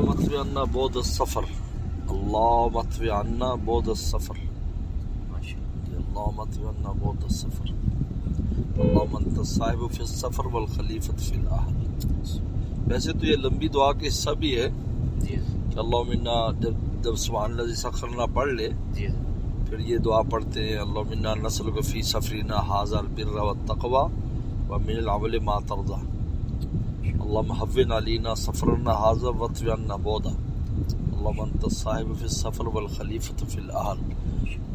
اللهم اطوي عنا بعد السفر اللهم اطوي عنا بعد السفر اللهم اطوي عنا بعد السفر اللهم انت الصاحب فی السفر والخلیفۃ فی الاہل. ویسے تو یہ لمبی دعا کا حصہ بھی ہے کہ اللہم انا جب سبحان الذی سخرنا پڑھ لے پھر یہ دعا پڑھتے ہیں اللہم انا نسألک فی سفرنا ھذا البر والتقوی ومن العمل ما ترضى اللہم ھون علینا سفرنا ھذا واطوی عنا بعدہ اللہم انت الصاحب فی السفر والخلیفۃ فی الاہل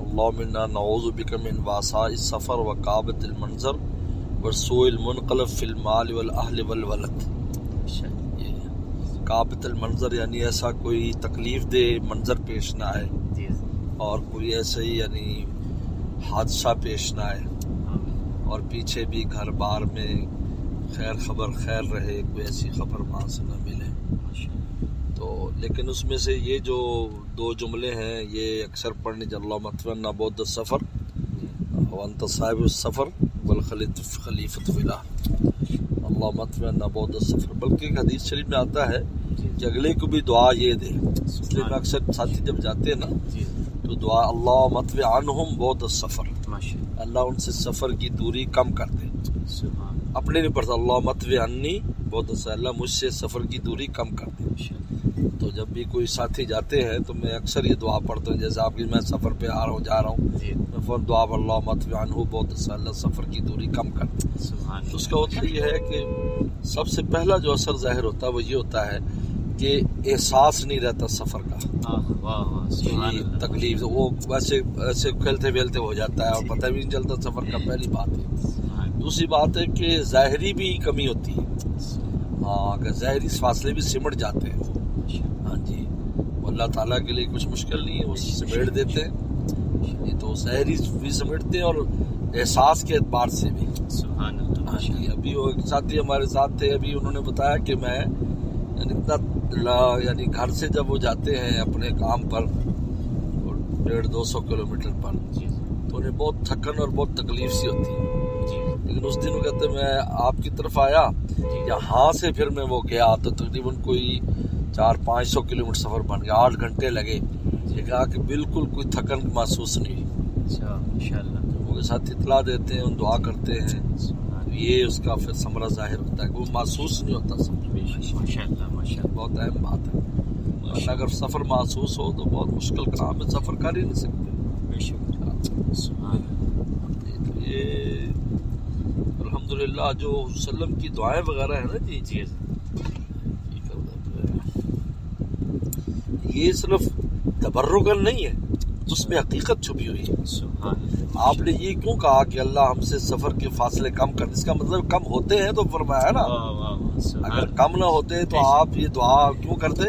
اللہم انا نعوذ بک من وعثاء السفر وکابۃ المنظر وسوء المنقلب فی المال والاہل والولد. کابۃ المنظر یعنی ایسا کوئی تکلیف دہ منظر پیش نہ آئے اور کوئی ایسا ہی یعنی حادثہ پیش نہ آئے اور پیچھے بھی گھر بار میں خیر خبر خیر رہے کوئی ایسی خبر وہاں سے نہ ملے. تو لیکن اس میں سے یہ جو دو جملے ہیں یہ اکثر پڑھنے اللہم اطوی عنا بعد السفر وانت صاحب السفر والخلیفۃ فی الاہل اللہم اطوی عنا بعد السفر. بلکہ ایک حدیث شریف میں آتا ہے کہ اگلے کو بھی دعا یہ دے. اس لیے میں اکثر ساتھی جب جاتے ہیں نا تو دعا اللہم اطوی عنہم بعد السفر اللہ ان سے سفر کی دوری کم کر دے. اپنے نہیں پڑھتا اللہم اطوی عنی بعد السفر اللہ مجھ سے سفر کی دوری کم کر دے. تو جب بھی کوئی ساتھی جاتے ہیں تو میں اکثر یہ دعا پڑھتا ہوں جیسے آپ کی میں سفر پہ آ رہا ہوں جا رہا ہوں میں فوراً دعا پڑھ اللہم اطوی عنہ بعد السفر اللہ سفر کی دوری کم کر دے. تو اس کا مطلب یہ ہے کہ سب سے پہلا جو اثر ظاہر ہوتا ہے وہ یہ ہوتا ہے کہ احساس نہیں رہتا سفر کا تکلیف وہ ایسے کھیلتے ویلتے ہو جاتا ہے اور پتہ بھی نہیں چلتا سفر کا. پہلی بات ہے. دوسری بات ہے کہ ظاہری بھی کمی ہوتی ہے. کہ ظاہری فاصلے بھی سمٹ جاتے ہیں. ہاں جی اللہ تعالیٰ کے لیے کچھ مشکل نہیں ہے وہ سمیٹ دیتے ہیں. تو ظاہری بھی سمیٹتے ہیں اور احساس کے اعتبار سے بھی. ہاں جی ابھی وہ ایک ساتھی ہمارے ساتھ تھے ابھی انہوں نے بتایا کہ میں یعنی گھر سے جب وہ جاتے ہیں اپنے کام پر 150-200 کلومیٹر پر تو انہیں بہت تھکن اور بہت تکلیف سی ہوتی ہے. لیکن اس دن وہ کہتے میں آپ کی طرف آیا یہاں سے پھر میں وہ گیا تو تقریباً کوئی 400-500 کلومیٹر سفر بن گیا 8 گھنٹے لگے. یہ کہا کہ بالکل کوئی تھکن محسوس نہیں ہوئی. وہ ساتھ اطلاع دیتے ہیں دعا کرتے ہیں یہ اس کا پھر ثمرہ ظاہر ہوتا ہے کہ وہ محسوس نہیں ہوتا سفر. بہت اہم بات ہے. ورنہ اگر سفر محسوس ہو تو بہت مشکل کام ہے سفر کر ہی نہیں سکتے. یہ الحمدللہ جو وسلم کی دعائیں وغیرہ ہیں نا یہ صرف تبرکن نہیں ہے اس میں حقیقت چھپی ہوئی ہے. آپ نے یہ کیوں کہا کہ اللہ ہم سے سفر کے فاصلے کم کر اس کا مطلب کم ہوتے ہیں تو فرمایا ہے نا اگر کم نہ ہوتے تو آپ یہ دعا کیوں کرتے.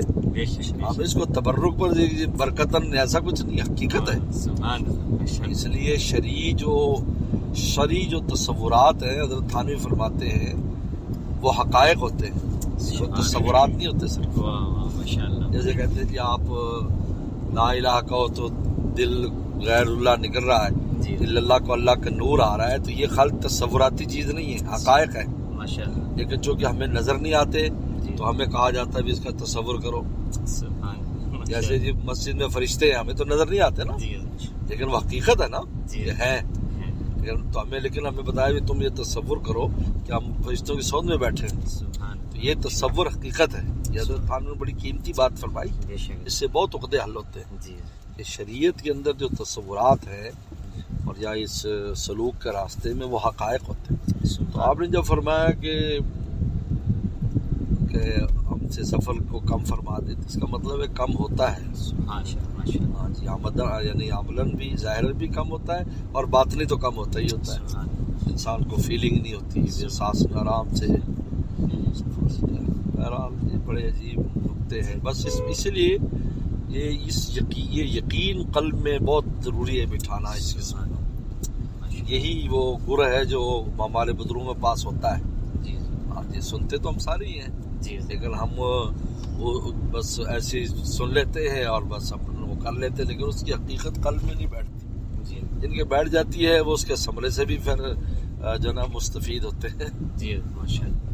آپ اس کو تبرک پر برکتاً ایسا کچھ نہیں حقیقت ہے. اس لیے شرعی جو تصورات ہیں حضرت تھانوی فرماتے ہیں وہ حقائق ہوتے ہیں وہ تصورات نہیں ہوتے صرف. جیسے کہتے ہیں کہ آپ لا الہ کہو تو دل غیر اللہ نکل رہا ہے دل اللہ کو اللہ کا نور آ رہا ہے تو یہ خالص تصوراتی چیز نہیں ہے حقائق ہے. لیکن چونکہ ہمیں نظر نہیں آتے تو ہمیں کہا جاتا ہے بھی اس کا تصور کرو. جیسے جی مسجد میں فرشتے ہیں ہمیں تو نظر نہیں آتے نا لیکن وہ حقیقت ہے نا یہ ہے. لیکن ہمیں بتایا بھی تم یہ تصور کرو کہ ہم فرشتوں کی صحبت میں بیٹھے ہیں تو یہ تصور حقیقت ہے. یہ حضرت خان نے بڑی قیمتی بات فرمائی اس سے بہت عقدے حل ہوتے ہیں کہ شریعت کے اندر جو تصورات ہیں اور یا اس سلوک کے راستے میں وہ حقائق ہوتے ہیں. تو آپ نے جب فرمایا کہ ہم سے سفر کو کم فرما دے اس کا مطلب ہے کم ہوتا ہے. ہاں جی یعنی عملاً بھی ظاہر بھی کم ہوتا ہے اور باطنی تو کم ہوتا ہی ہوتا ہے. انسان کو فیلنگ نہیں ہوتی احساس میں آرام سے بڑے عجیب نکتے ہیں. بس اسی لیے یہ یقین قلب میں بہت ضروری ہے بٹھانا. اس کے ساتھ یہی وہ گر ہے جو ہمارے بزرگوں میں پاس ہوتا ہے. ہاں جی سنتے تو ہم سارے ہی ہیں لیکن ہم وہ بس ایسے سن لیتے ہیں اور بس اپنا وہ کر لیتے لیکن اس کی حقیقت قلب میں نہیں بیٹھتی. جن کے بیٹھ جاتی ہے وہ اس کے ثمرے سے بھی پھر جو نا مستفید ہوتے ہیں. ماشاءاللہ.